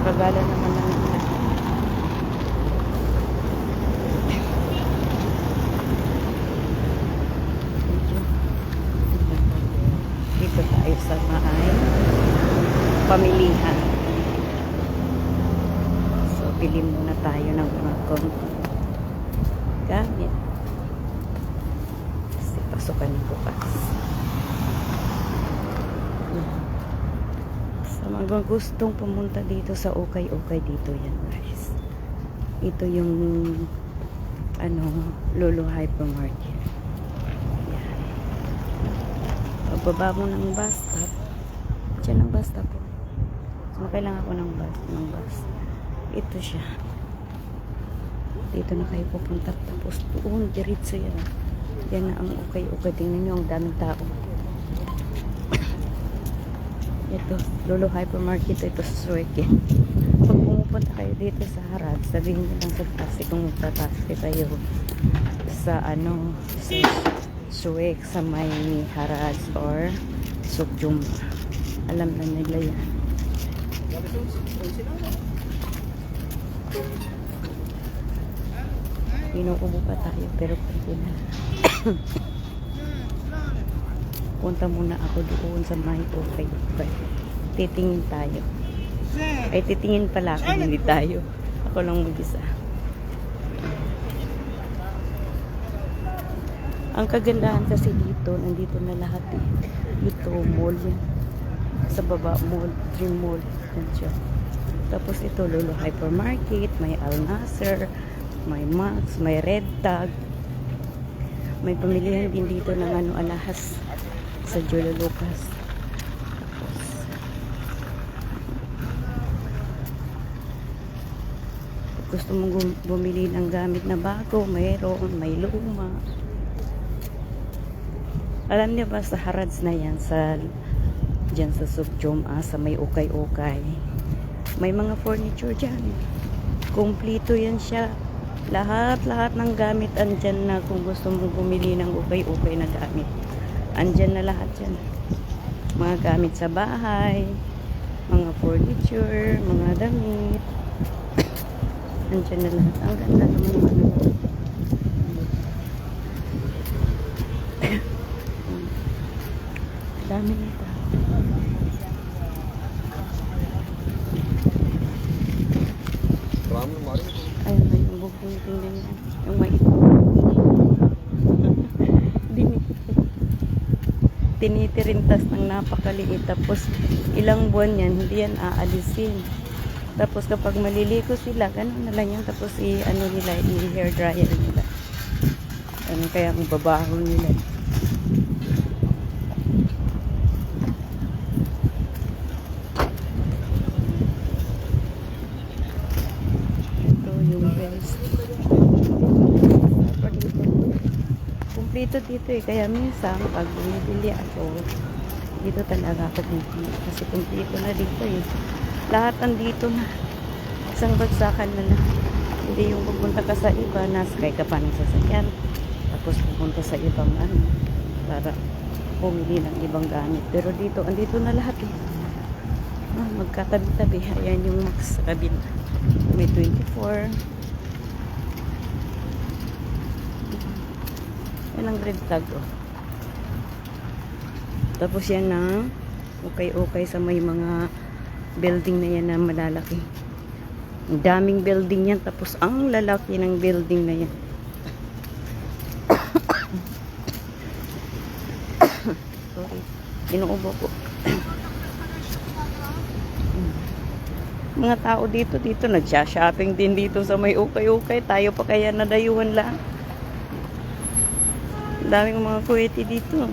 Kagala naman ng ulan. Dito tayo sa Maay Pamilihan. So, bili muna tayo ng mga gamit. Kasi pasukan ng bukas. Sa mga gustong pumunta dito sa ukay-ukay dito yan guys. Ito yung Lolo Hypermarket. Yan. Pagbaba mo ng bus stop. Diyan ang bus stop po. Sumakay lang ako ng bus. Ito siya. Dito na kayo pupunta. Tapos doon, diretso yan. Yan na ang ukay-ukay. Tingnan nyo ang daming tao. Ito, Lolo Hypermarket. Ito sa Suweke. Pag pumupunta kayo dito sa Harad, sabihin nyo lang sa taxi kung magta-taxi kayo sa sa Suwek, sa may Harad or Sukyum. Alam na nila yan. Inuubo pa tayo pero pwede na. Punta muna ako doon sa may ukay. Titingin tayo. Ay, titingin pala ako, hindi tayo. Ako lang mag-isa. Ang kagandahan kasi dito, nandito na lahat eh. Ito, mall yan. Sa baba, mall, dream mall. Yan. Tapos ito, Lolo Hypermarket, may Al Nasser, may Max, may Red Tag. May pamilihan din dito ng alahas sa Jolo Lucas. Gusto mong bumili ng gamit na bago, mayroon, may luma. Alam niyo ba sa Harads na yan, dyan sa Sukyum, sa may ukay-ukay, may mga furniture dyan. Kumplito yan siya. Lahat ng gamit andyan na kung gusto mong bumili ng ukay-ukay na gamit. Andyan na lahat yan. Mga gamit sa bahay, mga furniture, mga damit. Andyan na lahat. Ang ganda naman dami na ito. Ayun na yung bugong tingnan niya. Yung maipon. Tinitirintas ng napakaliit. Tapos ilang buwan yan, hindi yan aalisin. Tapos kapag maliliko sila, ganun na lang yan. Tapos nila, i-hair dryer nila. Kaya ang babaho nila. Ito yung best. Kumplito dito eh. Kaya minsan, pag bumibili ako, dito talaga ako bumibili. Kasi kumplito na dito eh. Lahat andito na. Isang bagsakan na lang. Hindi yung pupunta ka sa iba, nasakay ka pa ng sasakyan. Tapos pupunta sa ibang para pumili ng ibang gamit. Pero dito, andito na lahat eh. Magkatabi-tabi. Ayan yung Max sa kabila. May 24. Yan ang Red Tag oh. Tapos yan na ukay-ukay sa may mga building na yan na malalaki. Ang daming building yan. Tapos ang lalaki ng building na yan. Sorry. Inuubo ko. Mga tao dito nagsha-shopping din dito sa may ukay-ukay. Tayo pa kaya nadayuhan lang. Ang daming mga kuweti dito.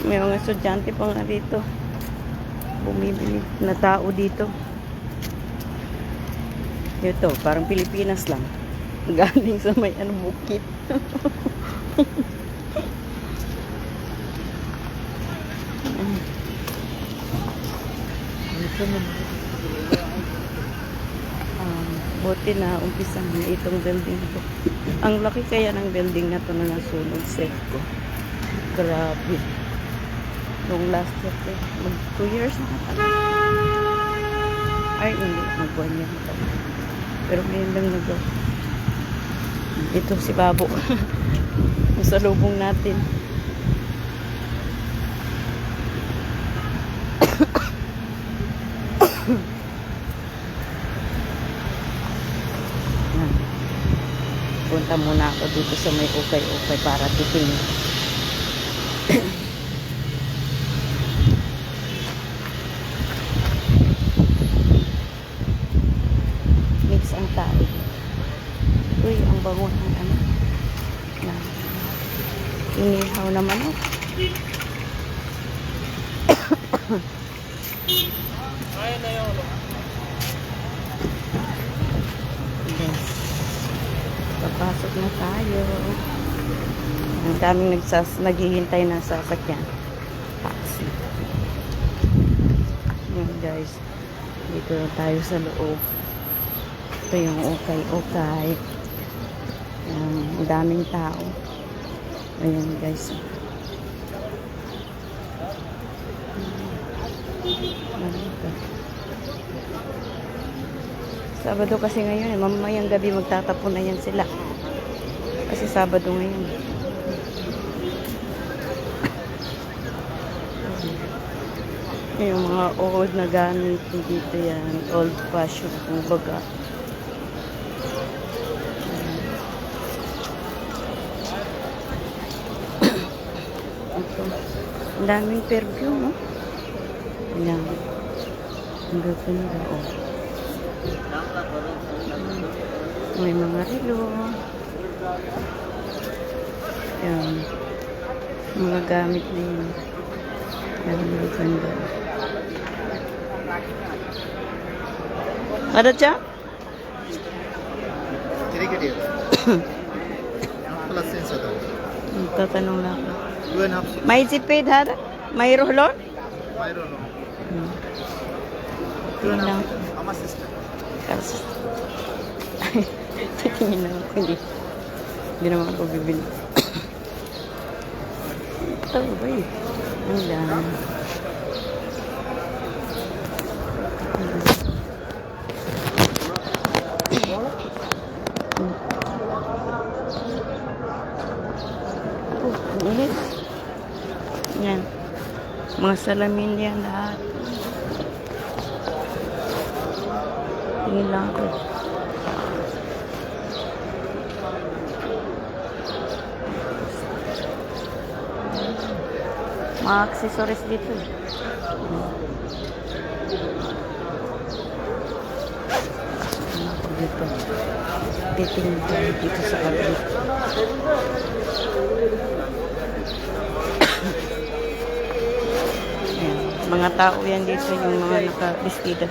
May mga estudyante pa nga dito. Bumibili na tao dito. Ito, parang Pilipinas lang. Galing sa may bukit. Buti na umpisan itong building ko. Ang laki kaya ng building na to na nasunog set ko. Grabe. Nung last year, mag 2 years na katagal. Ay, hindi. Magbuwan yan. Pero ngayon lang nagawa. Ito si Babo. Sa lubong natin. Punta muna ako dito sa may ukay-ukay para titingin. Mix ang tao. Uy, ang bango ng ano. Inihaw na manok. Yes. Papasok na tayo. Ang daming naghihintay na sasakyan. Taxi. Yan guys. Dito na tayo sa loob. Ito yung ukay-ukay. Ang daming tao. Ayan guys. Sabado kasi ngayon mamayang gabi magtatapon na yan sila. Kasi Sabado ngayon. Yung mga old na gamit dito yan. Old fashion. Kung baga. Ang daming perfume, no? Ayan. Ang gaganda, oh. May mga relo. Ayan. Mga gamit na yun. Ayan, ang gaganda. Ada siya? Tatanong lang ako. May zipid hada? May rohlon? May rohlon. Tingin lang. Ama sister. Kasi tingin lang ako. Hindi naman ako bibili. Ito ba eh? Ang dami. Init. Yan. Mga salamin yan lahat. Tingin lang ako. Mga accessories dito. Ako dito. Titingin tayo dito sa kabit. Mga tao yan dito, yung mga naka-bestida.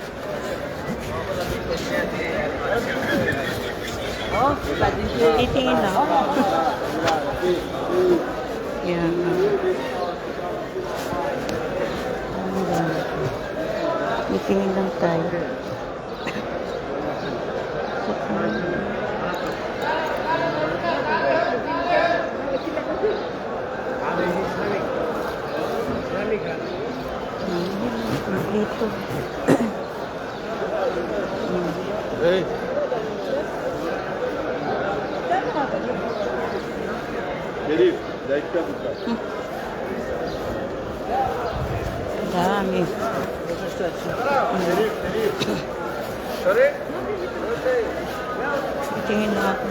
Titingin lang. Yan. Titingin lang tayo. Dito. Hey. Elif, dakika buka. Dami. Sorry? Tingin na ako.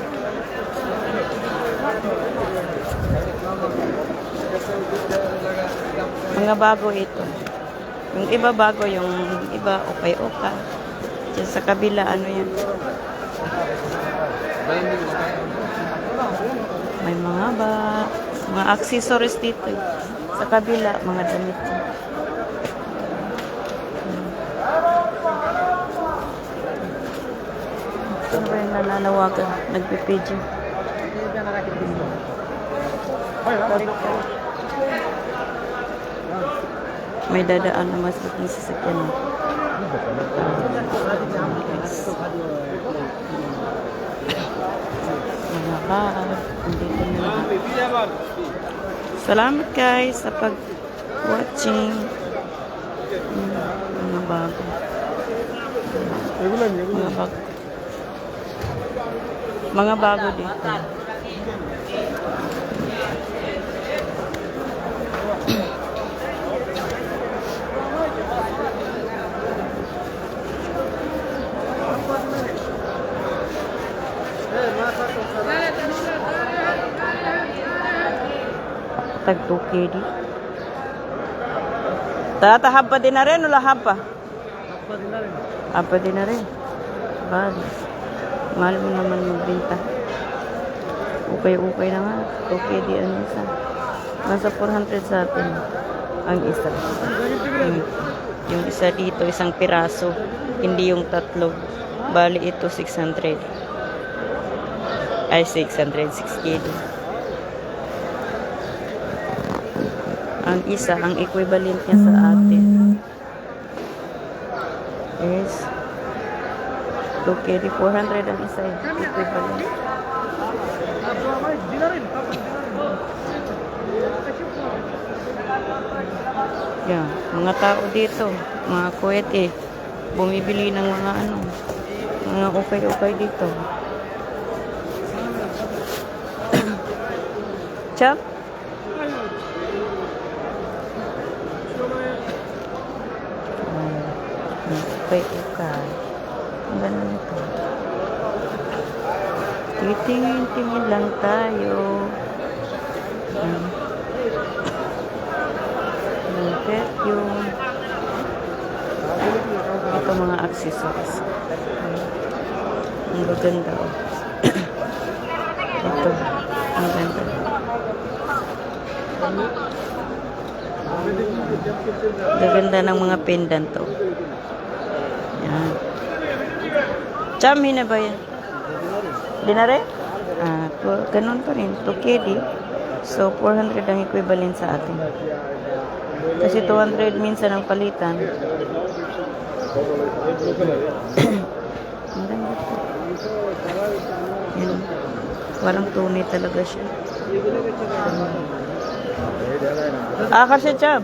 Mga bago ito. Yung iba bago, yung iba okay-okay. Diyan sa kabila, ano yan? May mga accessories dito. Sa kabila, mga damit. Ito ba yung nananawagan? Nagpipidyo. May dadaan na mas ng sasakyan. Mga kaan. Andito na lang. Salamat guys sa pag-watching. Mga bago. এগুলো নিয়ে Mga bago. Mga bago dito. Tag 2 KD. Tatahab pa din na rin o lahab pa? Apa din na rin. Balis. Mahal mo naman magbenta. Okay na nga. Okay di ano isa. Nasa 400 sa atin. Ang isa. Yung isa dito, isang piraso. Hindi yung tatlo. Bali ito 600. Ay 600. 6 KD. Ang isa, ang equivalent niya sa atin is 2 KD, 400 ang isa equivalent. Yan, mga tao dito, mga kuwete, bumibili ng mga mga ukay-ukay dito. Chap? Ukay-ukay. Ang ganda nito. Titingin-tingin lang tayo. Yung perfume. Ito mga accessories. Ang gaganda. Ito. Ang ganda. Gaganda ng mga pendant to. Yan. Cham, hina ba yan? Dinare? Ganun pa rin. 2 KD. So, 400 ang equivalent sa atin. Kasi 200 minsan ang palitan. Ang ganda po. Yan. Parang tunay talaga siya. Kasi Cham.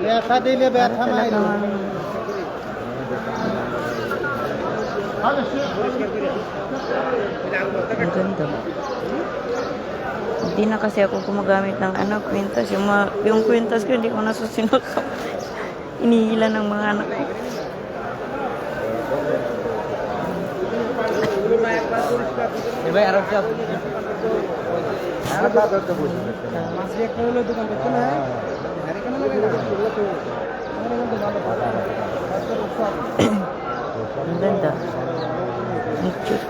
बैठा दे ले बैठा ना Ang ganda. Hindi na kasi ako gumagamit ng kwintas. Yung kwintas ko, hindi ko na susunod. Inihila ng mga anak ko. भाई अरब क्या बात करते बोल मासी एक किलो दुकान पे ना है अरे कना लगेगा Ang ganda. Ang cute.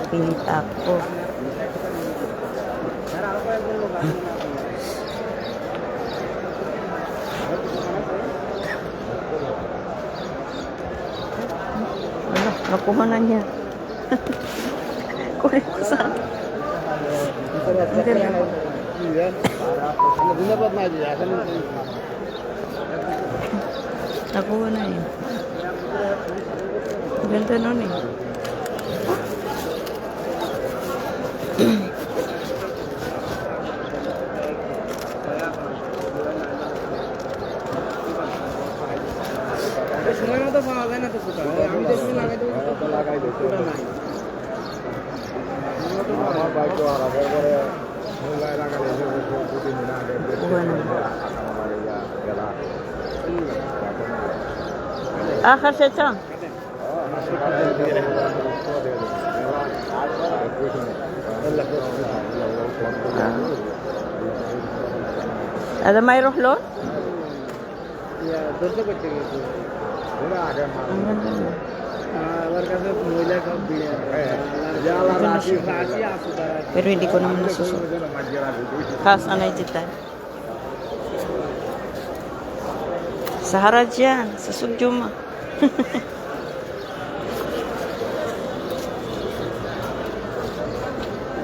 Pilit ako. Nakuha na niya. Kunin ko sa akin. Nakuha na yun. Ganda nun eh. সময় মতো পাওয়া যায় না তো কোথাও আমি দেখছি লাগাই দিচ্ছি আমার বাইক তো আর আগে করে মোবাইল লাগালে দুদিন না আগে Akhir siya Cham. Ada may rohlon? Ya, ধরতে করতে গেছি ওরা আগে Ang ganda niya. আমার কাছে মহিলা সব দিয়ে জালা রাশি রাশি আছে তারা Pero hindi ko naman nasusunod. Kas anay dito. Sa harad yan. Sa Sugyuma.